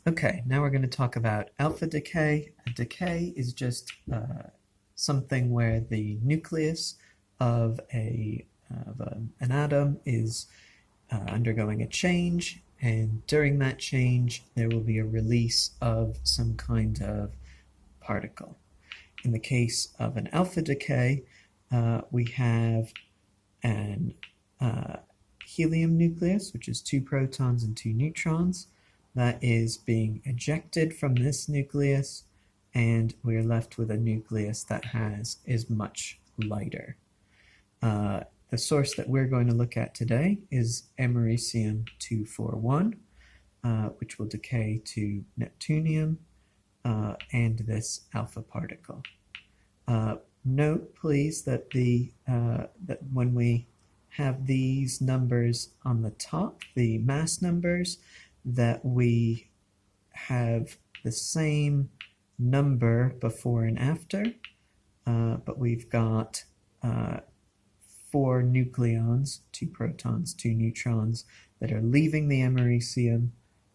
Okay, now we're going to talk about alpha decay. A decay is just something where the nucleus of an atom is undergoing a change, and during that change there will be a release of some kind of particle. In the case of an alpha decay, we have an helium nucleus, which is 2 protons and 2 neutrons, that is being ejected from this nucleus, and we're left with a nucleus that is much lighter. The source that we're going to look at today is americium-241, which will decay to neptunium and this alpha particle. Note, please, that that when we have these numbers on the top, the mass numbers, that we have the same number before and after, but we've got 4 nucleons, 2 protons, 2 neutrons, that are leaving the americium,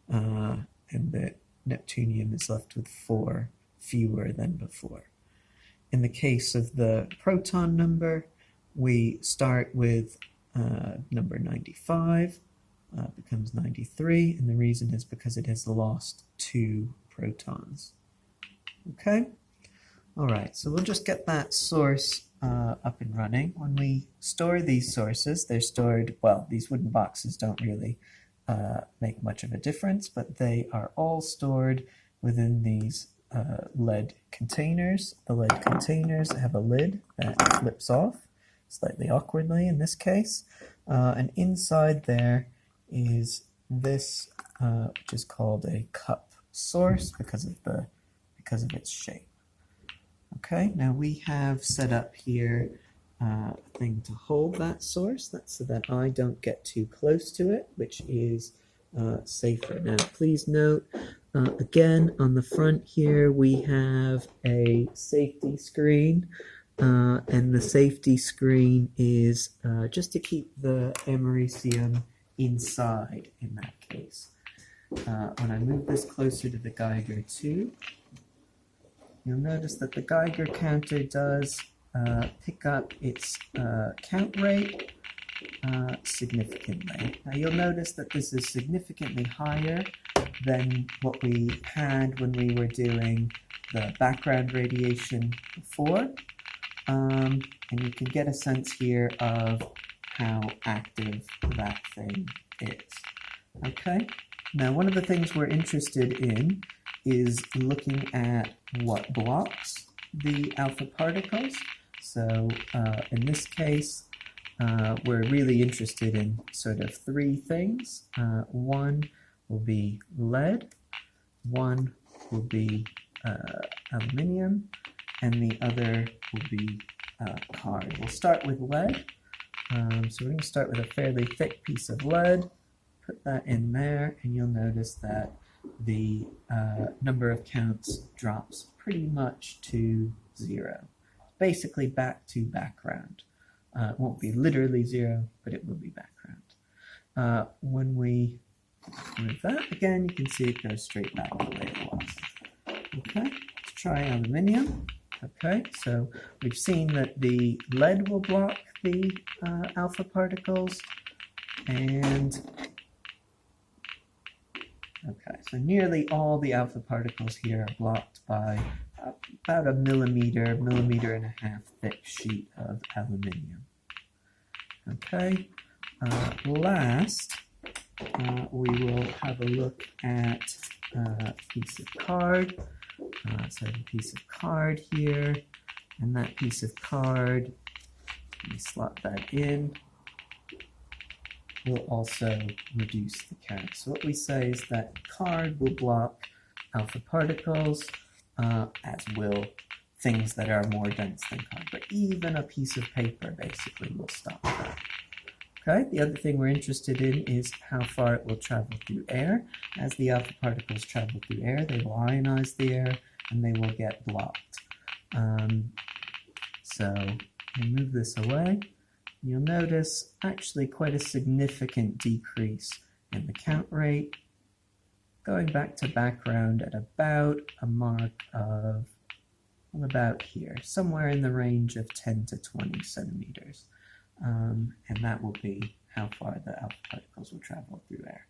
and the neptunium is left with 4 fewer than before. In the case of the proton number, we start with number 95, becomes 93, and the reason is because it has lost 2 protons. Okay? Alright, so we'll just get that source up and running. When we store these sources, they're stored, well, these wooden boxes don't really make much of a difference, but they are all stored within these lead containers. The lead containers have a lid that flips off, slightly awkwardly in this case, and inside there is this, which is called a cup source because of its shape. Okay, now we have set up here a thing to hold that source, that's so that I don't get too close to it, which is safer. Now please note, again, on the front here we have a safety screen, and the safety screen is just to keep the americium inside in that case. When I move this closer to the Geiger tube, you'll notice that the Geiger counter does pick up its count rate significantly. Now you'll notice that this is significantly higher than what we had when we were doing the background radiation before, and you can get a sense here of how active that thing is. Okay, now one of the things we're interested in is looking at what blocks the alpha particles. So in this case, we're really interested in sort of 3 things. One will be lead, one will be aluminium, and the other will be card. We'll start with lead. So we're going to start with a fairly thick piece of lead, put that in there, and you'll notice that the number of counts drops pretty much to 0. Basically back to background. It won't be literally 0, but it will be background. When we move that again, you can see it goes straight back the way it was. Okay, let's try aluminium. Okay, so we've seen that the lead will block the alpha particles, and okay, so nearly all the alpha particles here are blocked by about a millimeter and a half thick sheet of aluminium. Okay, last we will have a look at a piece of card. So I have a piece of card here, and that piece of card, let me slot that in, will also reduce the count. So what we say is that card will block alpha particles, as will things that are more dense than card. But even a piece of paper basically will stop that. Okay, the other thing we're interested in is how far it will travel through air. As the alpha particles travel through air, they will ionize the air and they will get blocked. So we move this away. You'll notice actually quite a significant decrease in the count rate. going back to background at about a mark of, well, about here, somewhere in the range of 10 to 20 centimeters. And that will be how far the alpha particles will travel through air.